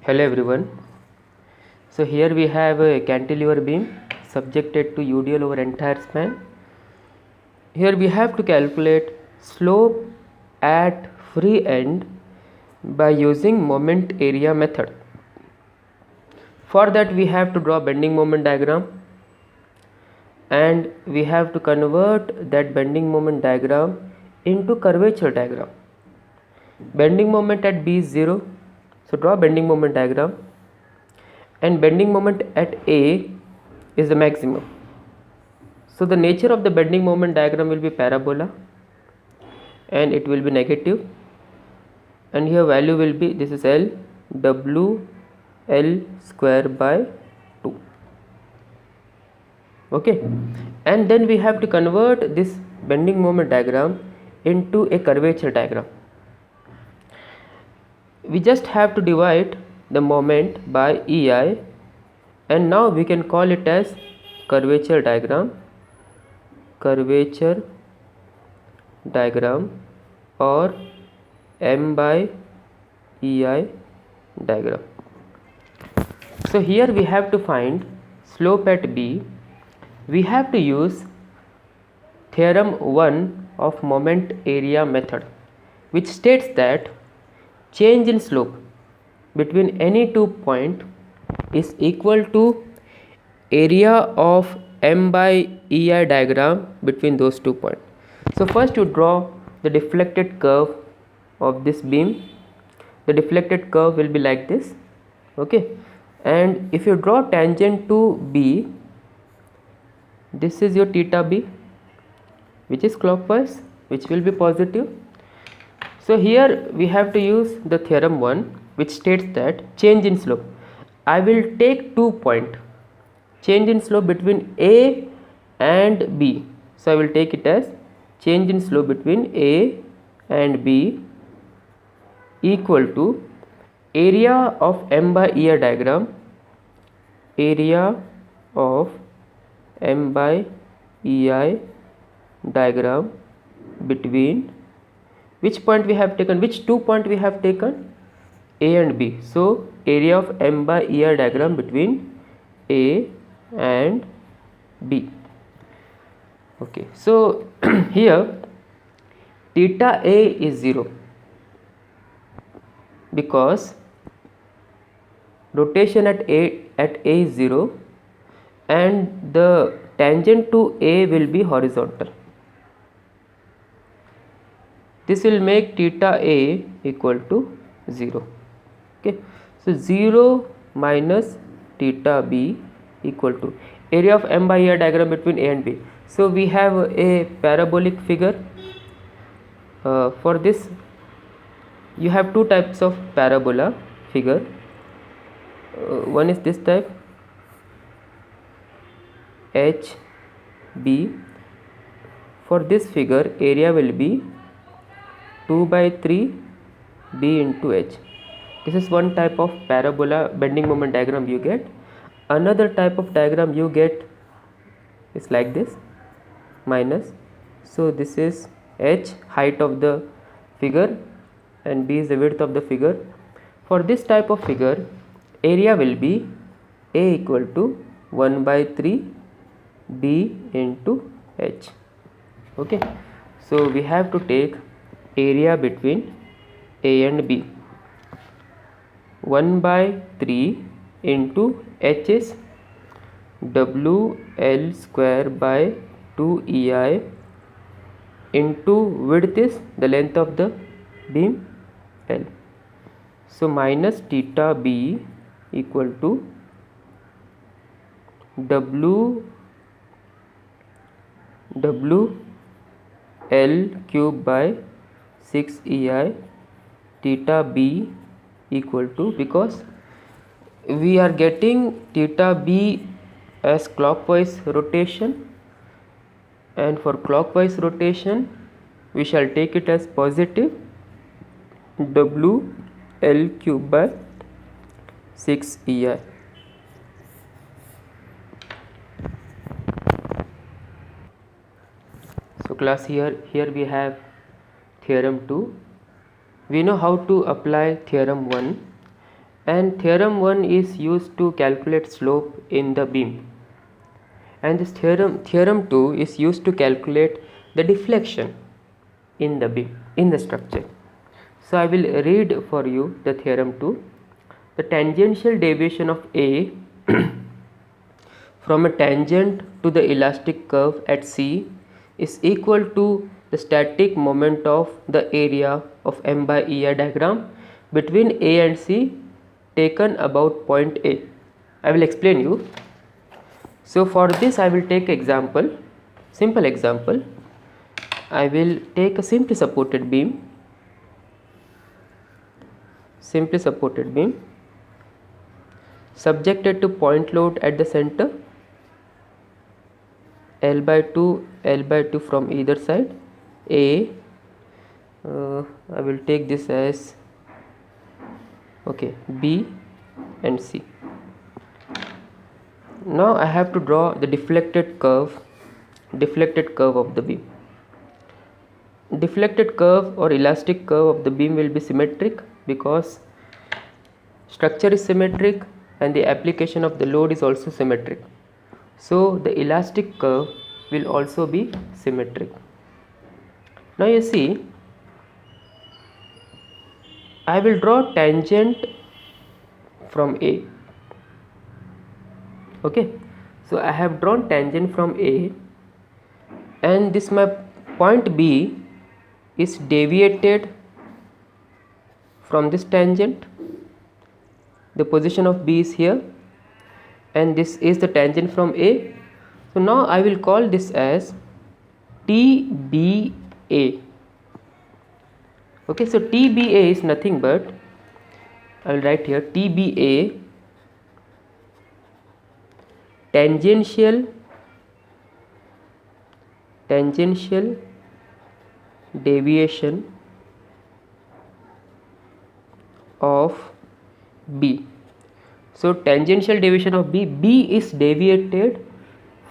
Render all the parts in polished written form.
Hello everyone. So here we have a cantilever beam subjected to UDL over entire span. Here we have to calculate slope at free end by using moment area method. For that we have to draw bending moment diagram and we have to convert that bending moment diagram into curvature diagram. Bending moment at B is 0. So draw bending moment diagram. And bending moment at A is the maximum. So the nature of the bending moment diagram will be parabola and it will be negative, and here value will be, this is L W L square by 2. Okay, and then we have to convert this bending moment diagram into a curvature diagram. We just have to divide the moment by EI, and now we can call it as curvature diagram or M by EI diagram. So here we have to find slope at B. We have to use theorem 1 of moment area method, which states that change in slope between any 2 points is equal to area of M by EI diagram between those 2 points. So first you draw the deflected curve of this beam. The deflected curve will be like this. Okay, and if you draw tangent to B, this is your theta B, which is clockwise, which will be positive. So here we have to use the theorem 1, which states that change in slope. I will take 2 points, change in slope between A and B. So I will take it as change in slope between A and B equal to area of M by EI diagram, area of M by EI diagram between which point we have taken, which 2 points we have taken, A and B. So area of M by EI diagram between A and B. Okay, so here theta A is 0 because rotation at A is 0 and the tangent to A will be horizontal. This will make theta A equal to 0. Okay, so 0 minus theta B equal to area of M by EI diagram between A and B. So we have a parabolic figure. For this you have 2 types of parabola figure. One is this type, HB. For this figure area will be 2 by 3 B into H. This is one type of parabola bending moment diagram you get. Another type of diagram you get is like this, minus. So this is H, height of the figure, and B is the width of the figure. For this type of figure, area will be A equal to 1 by 3 B into H. Okay, so we have to take area between A and B. 1 by 3 into H is WL square by 2 EI into width is the length of the beam L. So minus theta B equal to WL cube by 6 EI theta B equal to, because we are getting theta B as clockwise rotation, and for clockwise rotation we shall take it as positive WL cube by 6 EI. So class, here we have theorem 2. We know how to apply theorem 1, and theorem 1 is used to calculate slope in the beam, and this theorem 2 is used to calculate the deflection in the beam, in the structure. So I will read for you the theorem 2. The tangential deviation of A from a tangent to the elastic curve at C is equal to the static moment of the area of M by EI diagram between A and C taken about point A. I will explain you. So for this I will take example, simple example. I will take a simply supported beam, subjected to point load at the center, L by 2 from either side. I will take this as B and C. Now I have to draw the deflected curve of the beam. Deflected curve or elastic curve of the beam will be symmetric because structure is symmetric and the application of the load is also symmetric. So the elastic curve will also be symmetric. Now you see, I will draw tangent from A. Okay, so I have drawn tangent from A, and this my point B is deviated from this tangent. The position of B is here, and this is the tangent from A. So now I will call this as TBA. Okay, so TBA is nothing but, I will write here TBA, tangential deviation of B. So tangential deviation of B is deviated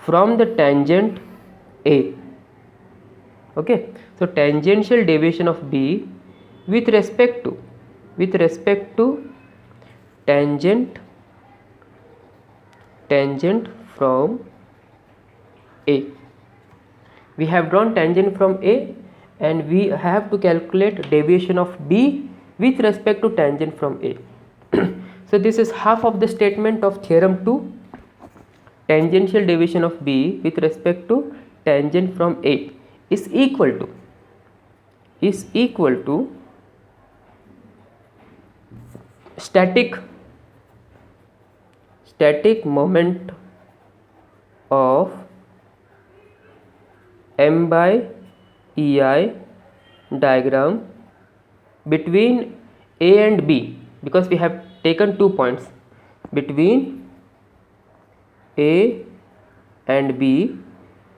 from the tangent A. Okay, so tangential deviation of B with respect to tangent from A. We have drawn tangent from A and we have to calculate deviation of B with respect to tangent from A. So this is half of the statement of theorem 2. Tangential deviation of B with respect to tangent from A is equal to static moment of M by EI diagram between A and B, because we have taken 2 points between A and B.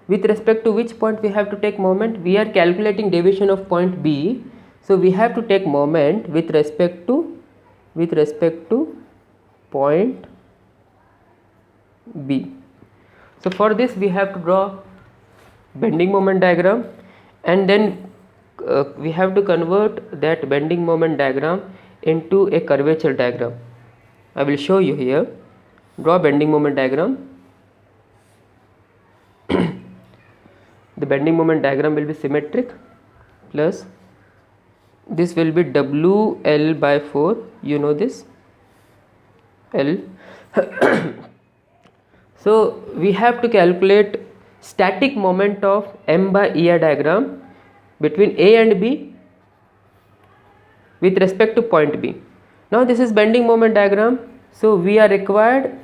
With respect to which point we have to take moment? We are calculating deviation of point B, so we have to take moment with respect to point B. So for this we have to draw bending moment diagram, and then we have to convert that bending moment diagram into a curvature diagram. I will show you here. Draw bending moment diagram. The bending moment diagram will be symmetric, plus this will be WL by 4, you know this, L. So we have to calculate static moment of M by EI diagram between A and B with respect to point B. Now this is bending moment diagram, so we are required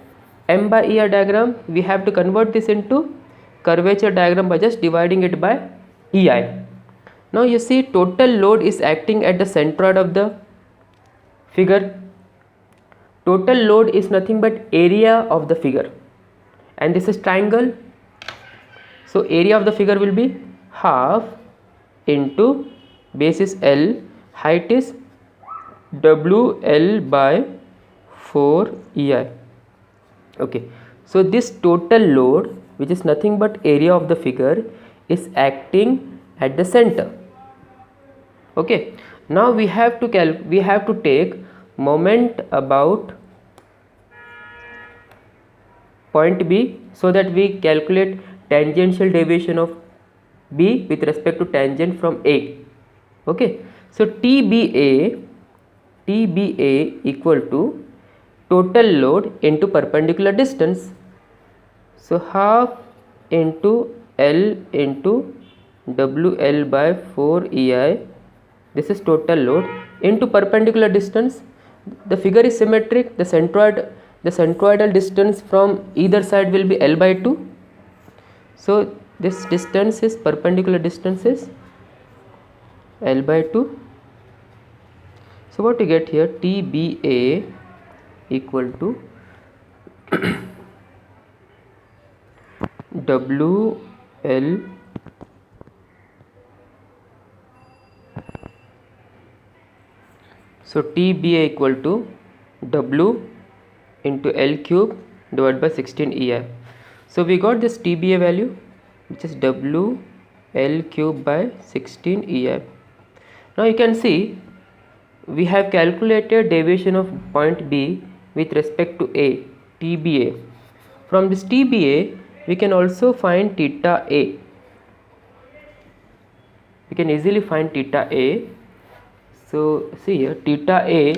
M by EI diagram. We have to convert this into curvature diagram by just dividing it by EI. Now you see, total load is acting at the centroid of the figure. Total load is nothing but area of the figure, and this is triangle, so area of the figure will be half into base is L, height is WL by 4 EI. Okay, so this total load, which is nothing but area of the figure, is acting at the center. Okay, now we have to take moment about point B, so that we calculate tangential deviation of B with respect to tangent from A. Okay, so TBA equal to total load into perpendicular distance. So half into L into WL by 4 EI, this is total load, into perpendicular distance. The figure is symmetric. The centroidal distance from either side will be L by 2. So this distance is perpendicular distance is L by 2. So what you get here, TBA equal to WL so TBA equal to W into L cube divided by 16 EI. So we got this TBA value, which is W L cube by 16 EI. Now you can see we have calculated deviation of point B with respect to A, TBA. From this TBA we can also find theta A. We can easily find theta A. So see here, theta A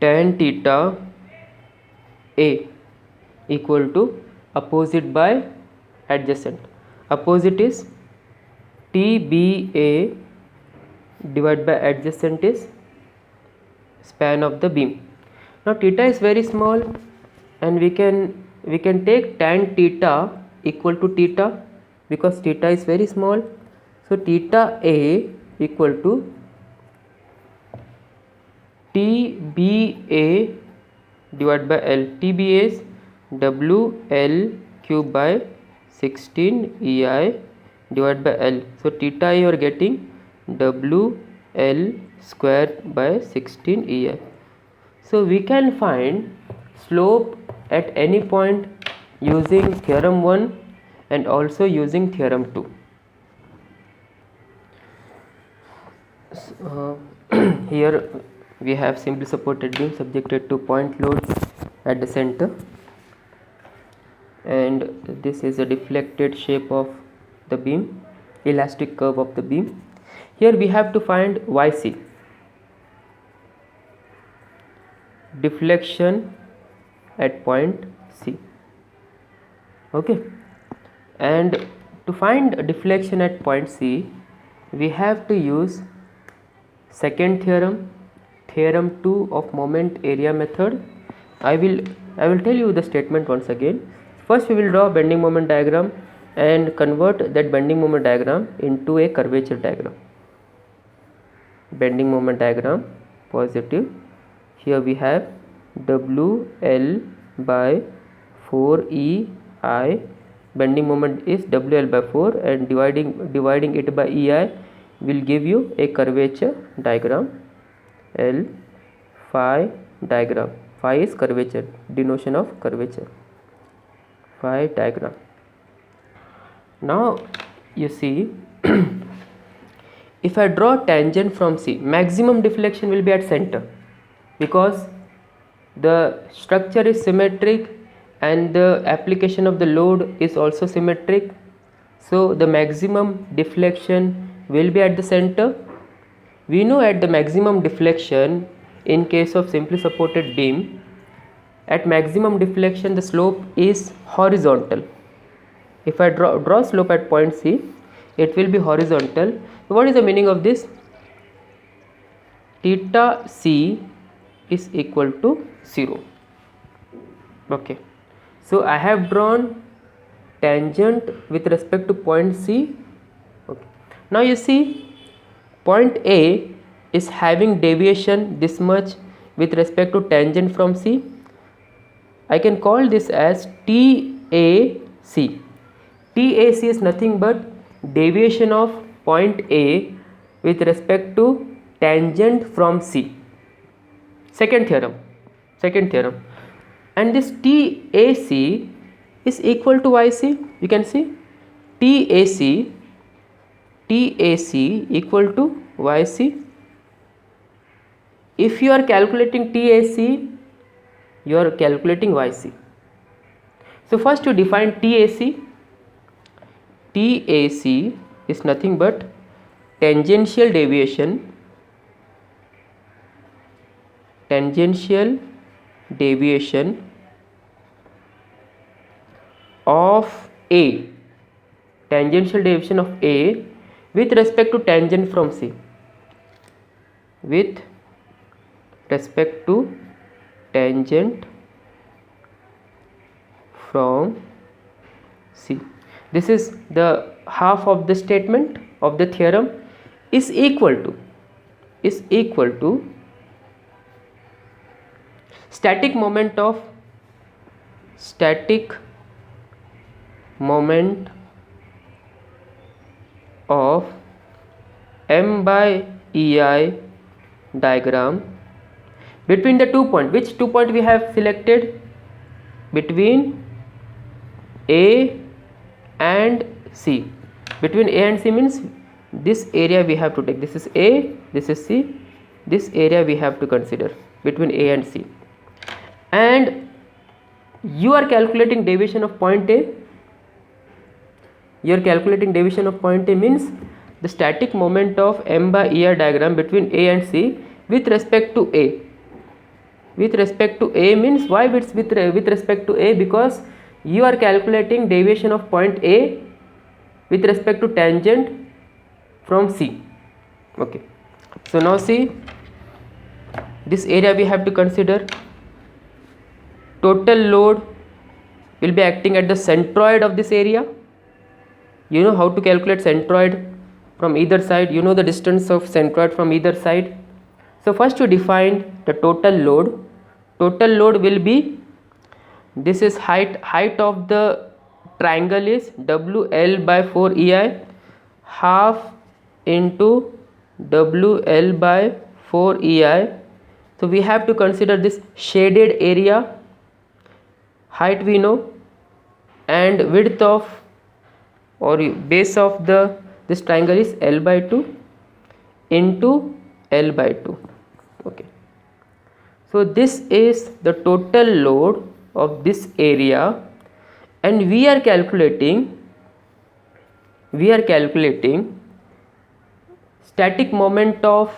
tan theta A equal to opposite by adjacent. Opposite is TBA divided by adjacent is span of the beam. Now theta is very small, and we can take tan theta equal to theta, because theta is very small. So theta A equal to TBA divided by L. TBA is WL cube by 16 EI divided by L. So theta you are getting WL square by 16 EI. So we can find slope at any point using theorem 1 and also using theorem 2. So, here we have simply supported beam subjected to point loads at the center, and this is a deflected shape of the beam, elastic curve of the beam. Here we have to find YC, deflection at point C. Okay, and to find deflection at point C, we have to use second theorem, theorem 2 of moment area method. I will tell you the statement once again. First we will draw a bending moment diagram and convert that bending moment diagram into a curvature diagram. Bending moment diagram, positive. Here we have WL by 4EI. Bending moment is WL by 4, and dividing it by EI will give you a curvature diagram. L phi diagram. Phi is curvature, denotation of curvature. Phi diagram. Now you see, if I draw tangent from C, maximum deflection will be at center, because the structure is symmetric and the application of the load is also symmetric. So the maximum deflection will be at the center. We know at the maximum deflection, in case of simply supported beam, at maximum deflection the slope is horizontal. If I draw slope at point C, it will be horizontal. So what is the meaning of this? Theta C is equal to 0. Okay, so I have drawn tangent with respect to point C. Okay, now you see point A is having deviation this much with respect to tangent from C. I can call this as TAC. TAC is nothing but deviation of point A with respect to tangent from C. Second theorem. And this TAC is equal to YC. You can see TAC TAC equal to YC. If you are calculating TAC, you are calculating YC. So first to define TAC. TAC is nothing but tangential deviation of A, tangential deviation of A with respect to tangent from C, with respect to tangent from C. This is the half of the statement of the theorem is equal to static moment of M by EI diagram between the 2 points. Which 2 points we have selected? Between A and C. Between A and C means this area we have to take. This is A, this is C. This area we have to consider between A and C. And you are calculating deviation of point A. You are calculating deviation of point A means the static moment of M by EI diagram between A and C with respect to A. With respect to A means why it's with respect to A? Because you are calculating deviation of point A with respect to tangent from C. Okay. So now see, this area we have to consider. Total load will be acting at the centroid of this area. You know how to calculate centroid from either side. You know the distance of centroid from either side. So first you define the total load. Total load will be, this is height of the triangle is WL by 4 EI, half into WL by 4 EI. So we have to consider this shaded area. Height we know, and width of or base of this triangle is L by 2 into L by 2. Okay. So this is the total load of this area, and we are calculating static moment of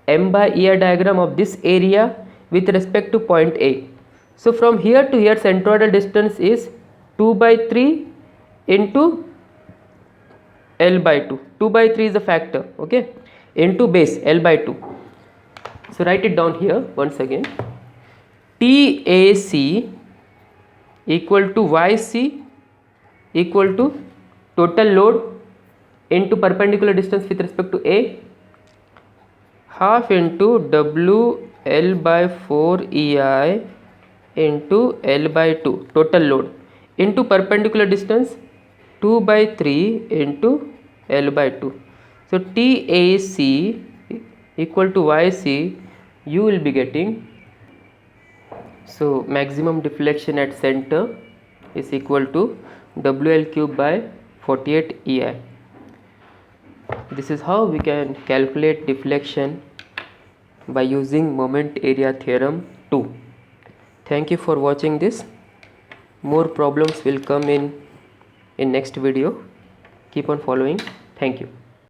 M by EI diagram of this area with respect to point A. So from here to here centroidal distance is 2 by 3 into L by 2. 2 by 3 is the factor, okay, into base L by 2. So write it down here once again. TAC equal to YC equal to total load into perpendicular distance with respect to A, half into WL by 4 EI into L by 2 total load into perpendicular distance 2 by 3 into L by 2. So TAC equal to YC you will be getting. So maximum deflection at center is equal to WL cube by 48 EI. This is how we can calculate deflection by using moment area theorem 2. Thank you for watching this. More problems will come in next video. Keep on following. Thank you.